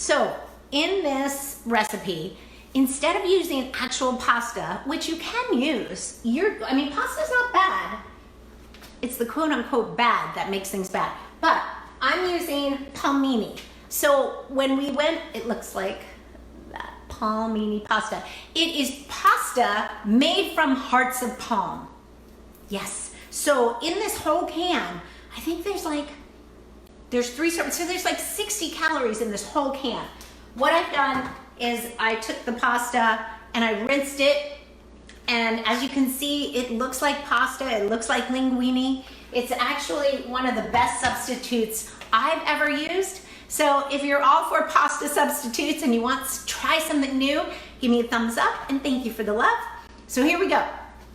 So in this recipe, instead of using actual pasta, which you can use, pasta's not bad. It's the quote unquote bad that makes things bad. But I'm using Palmini. So when we went, it looks like that, Palmini pasta. It is pasta made from hearts of palm. Yes. So in this whole can, I think there's 3 servings. So there's like 60 calories in this whole can. What I've done is I took the pasta and I rinsed it. And as you can see, it looks like pasta. It looks like linguine. It's actually one of the best substitutes I've ever used. So if you're all for pasta substitutes and you want to try something new, give me a thumbs up and thank you for the love. So here we go.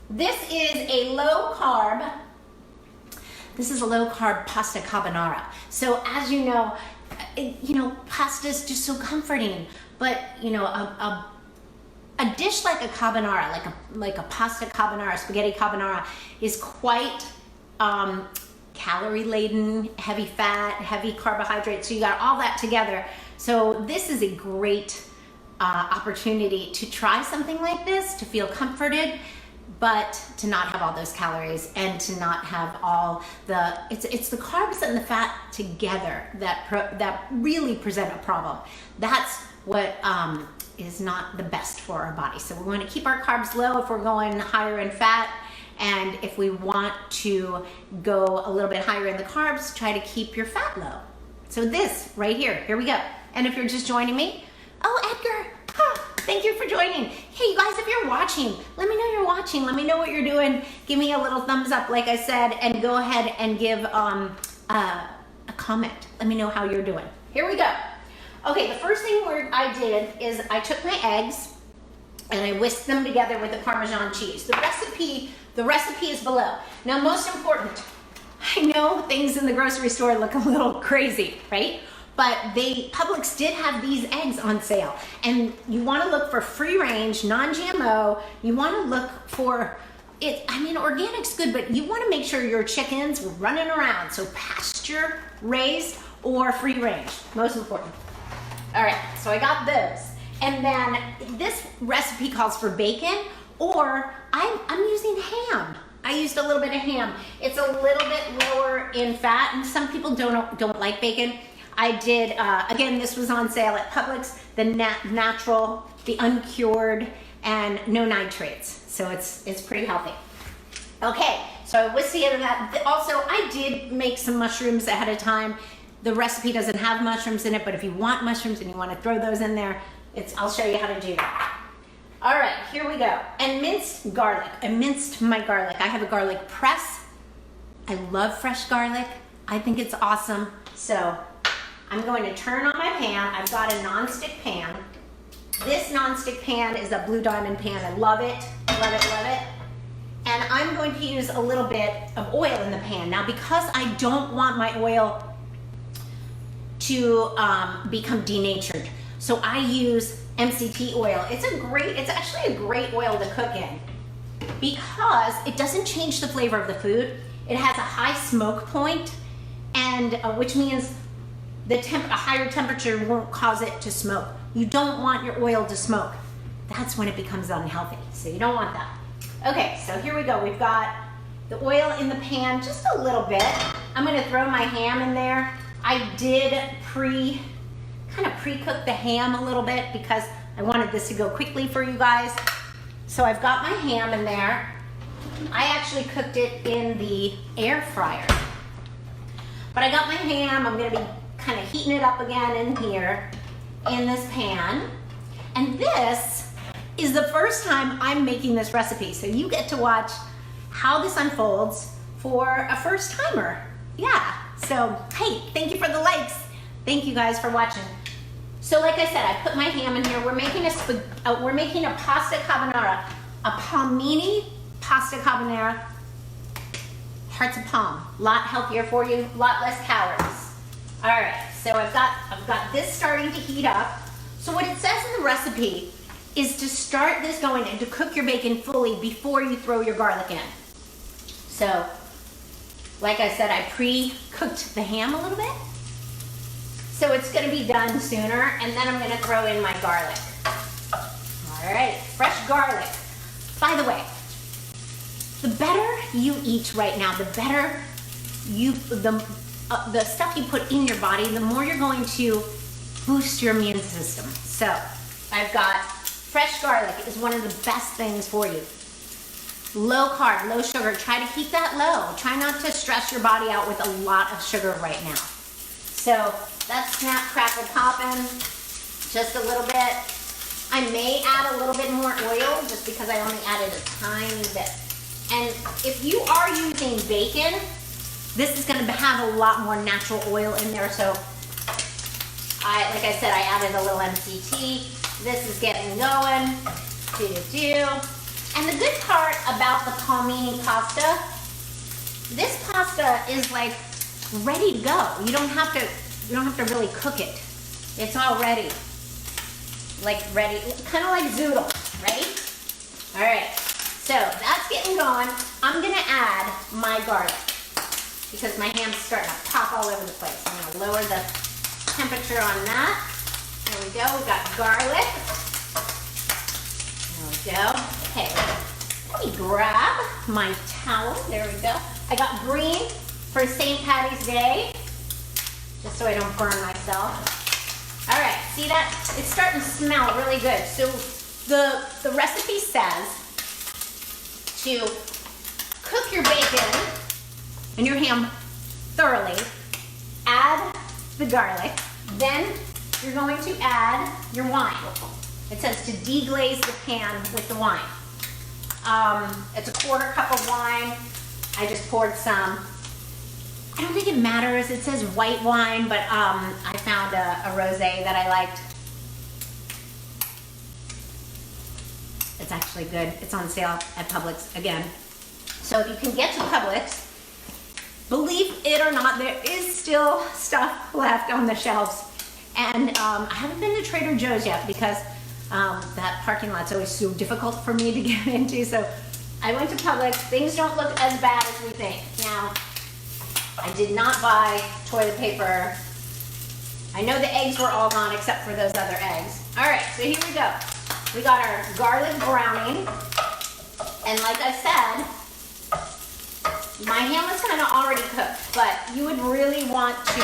This is a low carb pasta carbonara. So as you know, pasta is just so comforting, but a dish like a carbonara, like a pasta carbonara, spaghetti carbonara, is quite calorie laden, heavy fat, heavy carbohydrates. So you got all that together. So this is a great opportunity to try something like this, to feel comforted, but to not have all those calories and to not have all the, it's the carbs and the fat together that really present a problem. That's what is not the best for our body. So we want to keep our carbs low if we're going higher in fat. And if we want to go a little bit higher in the carbs, try to keep your fat low. So this right here we go. And if you're just joining me, oh, Edgar, thank you for joining. Hey, you guys, if you're watching, let me know you're watching. Let me know what you're doing. Give me a little thumbs up, like I said, and go ahead and give a comment. Let me know how you're doing. Here we go. Okay, the first thing I did is I took my eggs and I whisked them together with the Parmesan cheese. The recipe is below. Now, most important, I know things in the grocery store look a little crazy, right? But Publix did have these eggs on sale. And you wanna look for free range, non-GMO. You wanna look for organic's good, but you wanna make sure your chickens were running around. So pasture raised or free range, most important. All right, so I got those. And then this recipe calls for bacon, or I'm using ham. I used a little bit of ham. It's a little bit lower in fat, and some people don't like bacon. I did, again, this was on sale at Publix, the natural, the uncured, and no nitrates. So it's pretty healthy. Okay, so I whisked together that. Also, I did make some mushrooms ahead of time. The recipe doesn't have mushrooms in it, but if you want mushrooms and you want to throw those in there, I'll show you how to do that. All right, here we go. And minced garlic. I minced my garlic. I have a garlic press. I love fresh garlic. I think it's awesome. So I'm going to turn on my pan. I've got a non-stick pan. This non-stick pan is a Blue Diamond pan. I love it, love it, love it. And I'm going to use a little bit of oil in the pan. Now, because I don't want my oil to become denatured, so I use MCT oil. It's actually a great oil to cook in because it doesn't change the flavor of the food. It has a high smoke point, and which means a higher temperature won't cause it to smoke. You don't want your oil to smoke. That's when it becomes unhealthy. So you don't want that. Okay, so here we go. We've got the oil in the pan, just a little bit. I'm gonna throw my ham in there. I did kind of pre-cook the ham a little bit because I wanted this to go quickly for you guys. So I've got my ham in there. I actually cooked it in the air fryer. But I got my ham. I'm gonna be kind of heating it up again in here in this pan. And this is the first time I'm making this recipe. So you get to watch how this unfolds for a first timer. Yeah, so hey, thank you for the likes. Thank you guys for watching. So like I said, I put my ham in here. We're making a pasta carbonara, a Palmini Pasta Carbonara, hearts of palm. A lot healthier for you, a lot less calories. All right, so I've got this starting to heat up. So what it says in the recipe is to start this going and to cook your bacon fully before you throw your garlic in. So, like I said, I pre-cooked the ham a little bit. so it's gonna be done sooner, and then I'm gonna throw in my garlic. All right, fresh garlic. By the way, the better you eat right now, the better the stuff you put in your body, the more you're going to boost your immune system. So I've got fresh garlic is one of the best things for you. Low carb, low sugar. Try to keep that low. Try not to stress your body out with a lot of sugar right now. So that's snap, crackle, popping. Just a little bit. I may add a little bit more oil just because I only added a tiny bit. And if you are using bacon, this is going to have a lot more natural oil in there. So like I said, I added a little MCT. This is getting going. And the good part about the Palmini pasta, this pasta is like ready to go. You don't have to really cook it. It's all ready. Like ready, kind of like zoodle, right? All right, so that's getting going. I'm gonna add my garlic because my ham's starting to pop all over the place. I'm gonna lower the temperature on that. There we go, we got garlic. There we go. Okay, let me grab my towel. There we go. I got green for St. Patty's Day, just so I don't burn myself. All right, see that? It's starting to smell really good. So the recipe says to cook your bacon and your ham thoroughly, add the garlic, then you're going to add your wine. It says to deglaze the pan with the wine. It's a 1/4 cup of wine. I just poured some. I don't think it matters. It says white wine, but I found a rosé that I liked. It's actually good. It's on sale at Publix again. So if you can get to Publix, believe it or not, there is still stuff left on the shelves. And I haven't been to Trader Joe's yet because that parking lot's always so difficult for me to get into. So I went to Publix. Things don't look as bad as we think. Now, I did not buy toilet paper. I know the eggs were all gone except for those other eggs. All right, so here we go. We got our garlic browning. And like I said, my ham was kind of already cooked, but you would really want to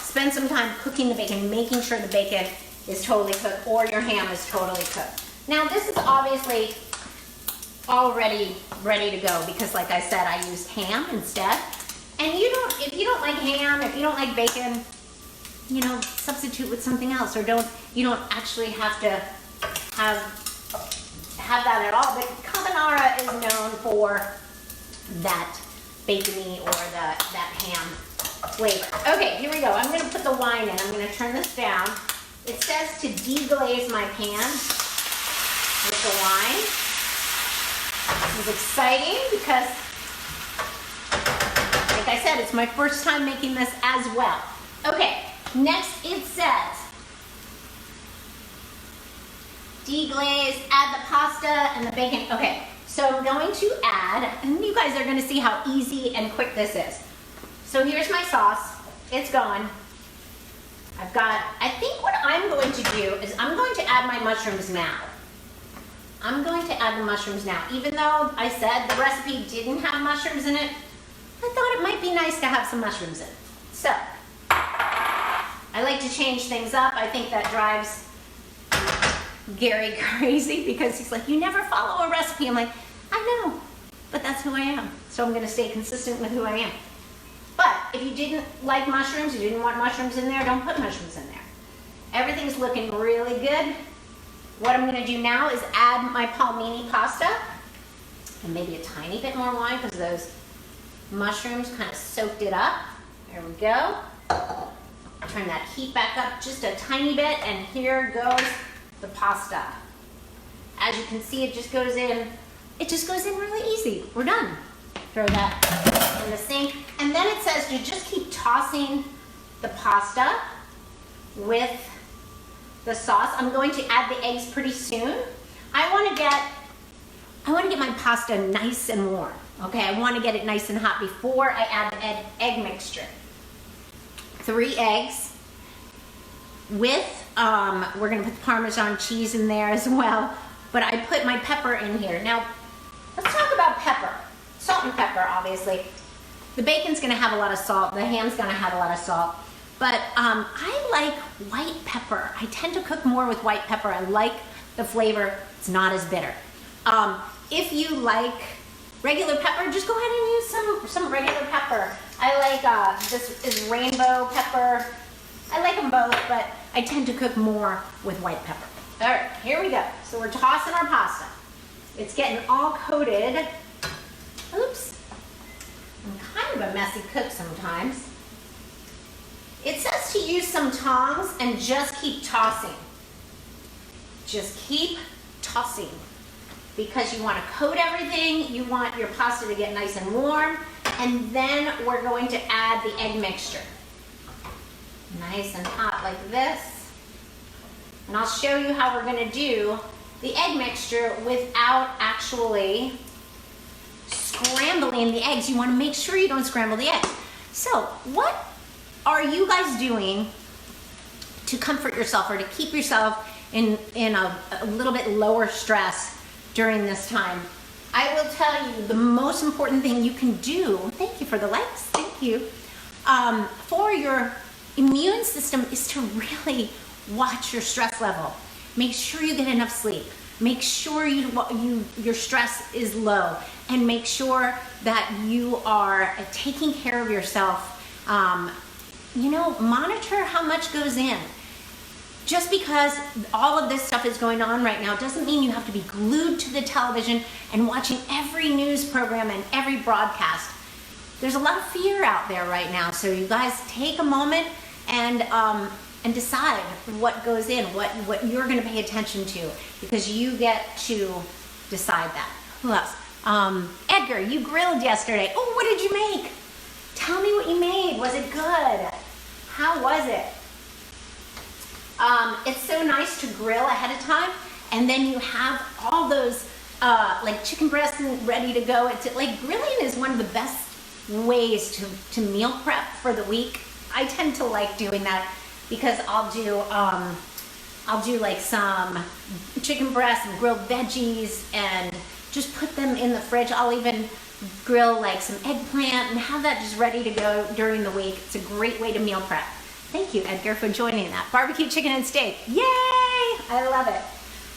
spend some time cooking the bacon, making sure the bacon is totally cooked or your ham is totally cooked. Now this is obviously already ready to go because like I said, I used ham instead. And if you don't like ham, if you don't like bacon, you know, substitute with something else, or you don't actually have to have that at all. But carbonara is known for that bacony or that ham flavor. Okay, here we go. I'm gonna put the wine in. I'm gonna turn this down. It says to deglaze my pan with the wine. This is exciting because like I said, it's my first time making this as well. Okay, next it says, deglaze, add the pasta and the bacon. Okay, so I'm going to add, and you guys are gonna see how easy and quick this is. So here's my sauce, it's going. I think what I'm going to do is I'm going to add my mushrooms now. I'm going to add the mushrooms now. Even though I said the recipe didn't have mushrooms in it, I thought it might be nice to have some mushrooms in. So, I like to change things up. I think that drives Gary crazy because he's like, you never follow a recipe. I'm like, I know, but that's who I am. So I'm gonna stay consistent with who I am. But if you didn't like mushrooms, you didn't want mushrooms in there, don't put mushrooms in there. Everything's looking really good. What I'm gonna do now is add my Palmini pasta and maybe a tiny bit more wine because those mushrooms kind of soaked it up. There we go. Turn that heat back up just a tiny bit, and here goes the pasta. As you can see, it just goes in really easy. We're done. Throw that in the sink. And then it says to just keep tossing the pasta with the sauce. I'm going to add the eggs pretty soon. I want to get my pasta nice and warm. Okay, I want to get it nice and hot before I add the egg mixture. 3 eggs. with, we're gonna put Parmesan cheese in there as well, but I put my pepper in here. Now, let's talk about pepper. Salt and pepper, obviously. The bacon's gonna have a lot of salt, the ham's gonna have a lot of salt, but I like white pepper. I tend to cook more with white pepper. I like the flavor, it's not as bitter. If you like regular pepper, just go ahead and use some regular pepper. I like, this is rainbow pepper. I like them both, but I tend to cook more with white pepper. All right, here we go. So we're tossing our pasta. It's getting all coated. Oops, I'm kind of a messy cook sometimes. It says to use some tongs and just keep tossing. Just keep tossing because you want to coat everything. You want your pasta to get nice and warm. And then we're going to add the egg mixture. Nice and hot like this. And I'll show you how we're going to do the egg mixture without actually scrambling the eggs. You want to make sure you don't scramble the eggs. So what are you guys doing to comfort yourself or to keep yourself in a little bit lower stress during this time? I will tell you the most important thing you can do, thank you for the likes, thank you, for your immune system is to really watch your stress level. Make sure you get enough sleep. Make sure your stress is low, and make sure that you are taking care of yourself. You know, monitor how much goes in. Just because all of this stuff is going on right now doesn't mean you have to be glued to the television and watching every news program and every broadcast. There's a lot of fear out there right now, so you guys take a moment and decide what goes in, what you're going to pay attention to, because you get to decide that. Who else? Edgar, you grilled yesterday. Oh, what did you make? Tell me what you made. Was it good? How was it? It's so nice to grill ahead of time, and then you have all those like chicken breasts ready to go. It's like grilling is one of the best ways to meal prep for the week. I tend to like doing that because I'll do like some chicken breasts and grilled veggies and just put them in the fridge. I'll even grill like some eggplant and have that just ready to go during the week. It's a great way to meal prep. Thank you, Edgar, for joining that. Barbecue chicken and steak. Yay! I love it.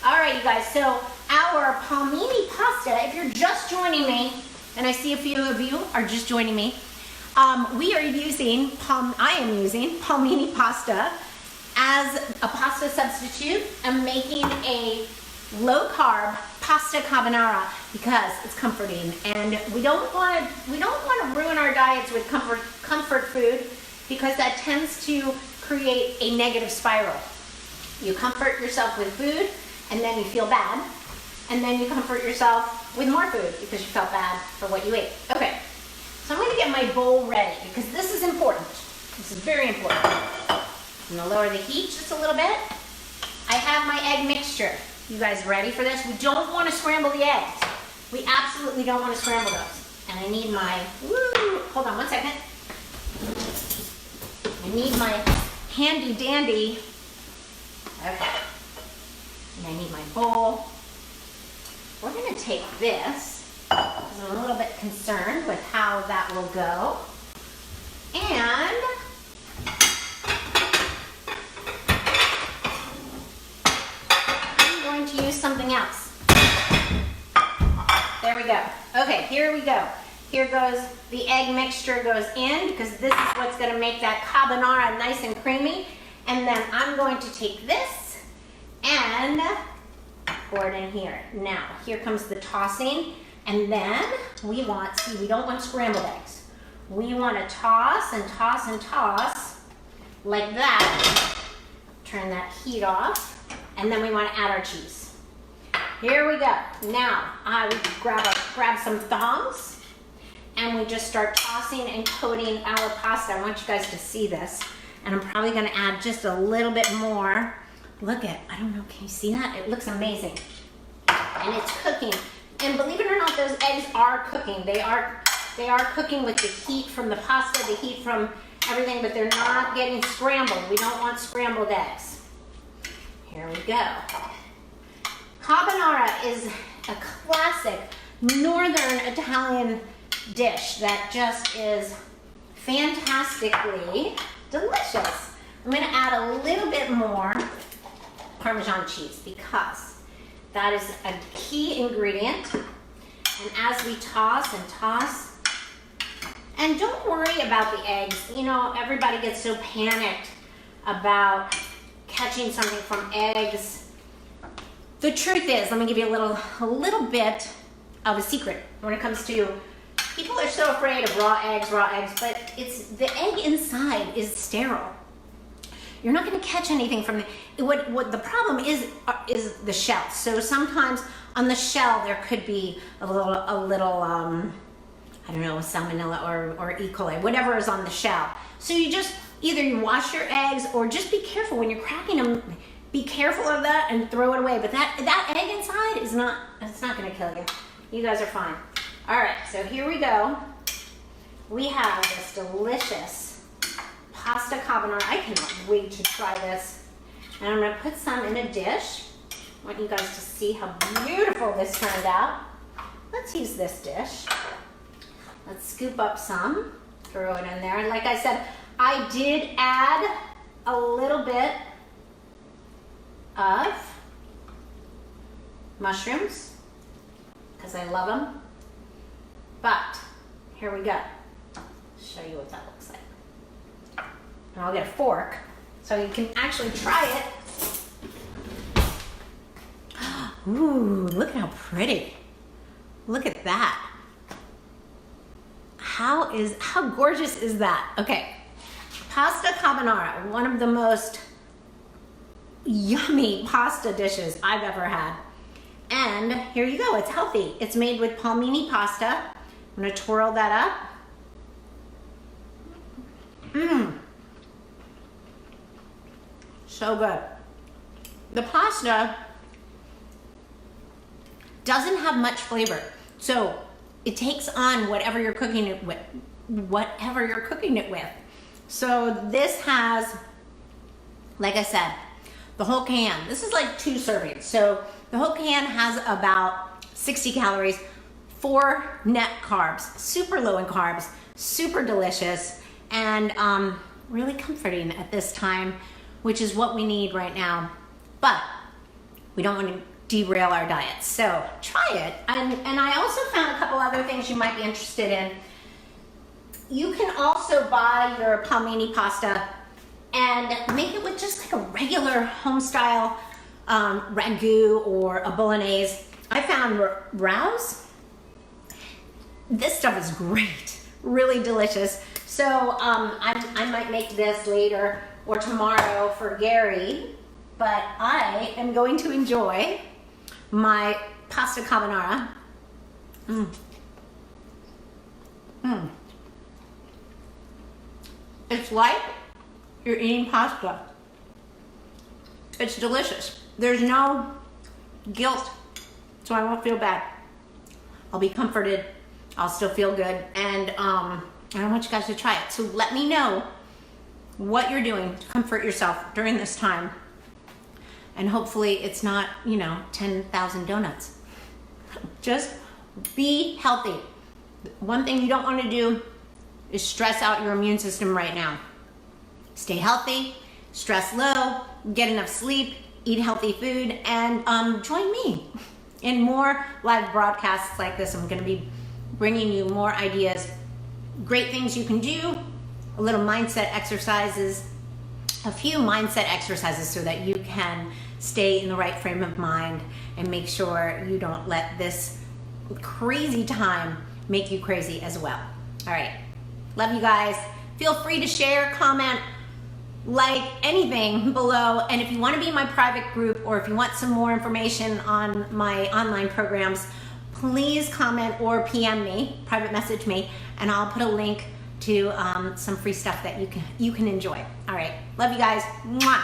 All right, you guys. So our Palmini pasta, if you're just joining me, and I see a few of you are just joining me, we are using, I am using Palmini pasta as a pasta substitute. I'm making a low-carb pasta carbonara because it's comforting, and we don't want to ruin our diets with comfort food, because that tends to create a negative spiral. You comfort yourself with food, and then you feel bad, and then you comfort yourself with more food because you felt bad for what you ate. Okay, so I'm going to get my bowl ready because this is important. This is very important. I'm going to lower the heat just a little bit. I have my egg mixture. You guys ready for this? We don't want to scramble the eggs. We absolutely don't want to scramble those. And I need my, hold on one second. I need my handy dandy, okay, and I need my bowl. We're going to take this, because I'm a little bit concerned with how that will go, and I'm going to use something else. There we go. Okay, here we go. Here goes the egg mixture goes in, because this is what's going to make that carbonara nice and creamy. And then I'm going to take this and pour it in here. Now, here comes the tossing. And then we don't want scrambled eggs. We want to toss and toss and toss like that. Turn that heat off. And then we want to add our cheese. Here we go. Now, I would grab some thongs. And we just start tossing and coating our pasta. I want you guys to see this. And I'm probably gonna add just a little bit more. Look at, I don't know, can you see that? It looks amazing. And it's cooking. And believe it or not, those eggs are cooking. They are cooking with the heat from the pasta, the heat from everything, but they're not getting scrambled. We don't want scrambled eggs. Here we go. Carbonara is a classic northern Italian dish that just is fantastically delicious. I'm gonna add a little bit more Parmesan cheese because that is a key ingredient. And as we toss and toss, and don't worry about the eggs. You know, everybody gets so panicked about catching something from eggs. The truth is, let me give you a little bit of a secret when it comes to, people are so afraid of raw eggs, but it's the egg inside is sterile. You're not going to catch anything from the, what the problem is the shell. So sometimes on the shell there could be a little I don't know, salmonella or E. coli, whatever is on the shell. So you just, either you wash your eggs or just be careful when you're cracking them. Be careful of that and throw it away. But that egg inside is not, it's not going to kill you. You guys are fine. All right, so here we go. We have this delicious pasta carbonara. I cannot wait to try this. And I'm going to put some in a dish. I want you guys to see how beautiful this turned out. Let's use this dish. Let's scoop up some, throw it in there. And like I said, I did add a little bit of mushrooms because I love them. But here we go. I'll show you what that looks like. And I'll get a fork so you can actually try it. Ooh, look at how pretty. Look at that. How gorgeous is that? Okay, pasta carbonara, one of the most yummy pasta dishes I've ever had. And here you go, it's healthy. It's made with Palmini pasta. I'm gonna twirl that up. So good. The pasta doesn't have much flavor, so it takes on whatever you're cooking it with. So this has, like I said, the whole can. This is like 2 servings. So the whole can has about 60 calories, 4 net carbs, super low in carbs, super delicious, and really comforting at this time, which is what we need right now. But we don't want to derail our diet. So try it. And I also found a couple other things you might be interested in. You can also buy your Palmini pasta and make it with just like a regular home style ragu or a bolognese. I found rouse. This stuff is great, really delicious. So I might make this later or tomorrow for Gary, but I am going to enjoy my pasta carbonara. It's like you're eating pasta. It's delicious. There's no guilt, so I won't feel bad. I'll be comforted. I'll still feel good, and I want you guys to try it. So let me know what you're doing to comfort yourself during this time. And hopefully it's not, 10,000 donuts. Just be healthy. One thing you don't want to do is stress out your immune system right now. Stay healthy, stress low, get enough sleep, eat healthy food, and join me in more live broadcasts like this. I'm going to be bringing you more ideas, great things you can do, a little mindset exercises, a few mindset exercises so that you can stay in the right frame of mind and make sure you don't let this crazy time make you crazy as well. All right, love you guys. Feel free to share, comment, like anything below. And if you want to be in my private group or if you want some more information on my online programs, please comment or PM me, private message me, and I'll put a link to some free stuff that you can enjoy. All right, love you guys. Mwah.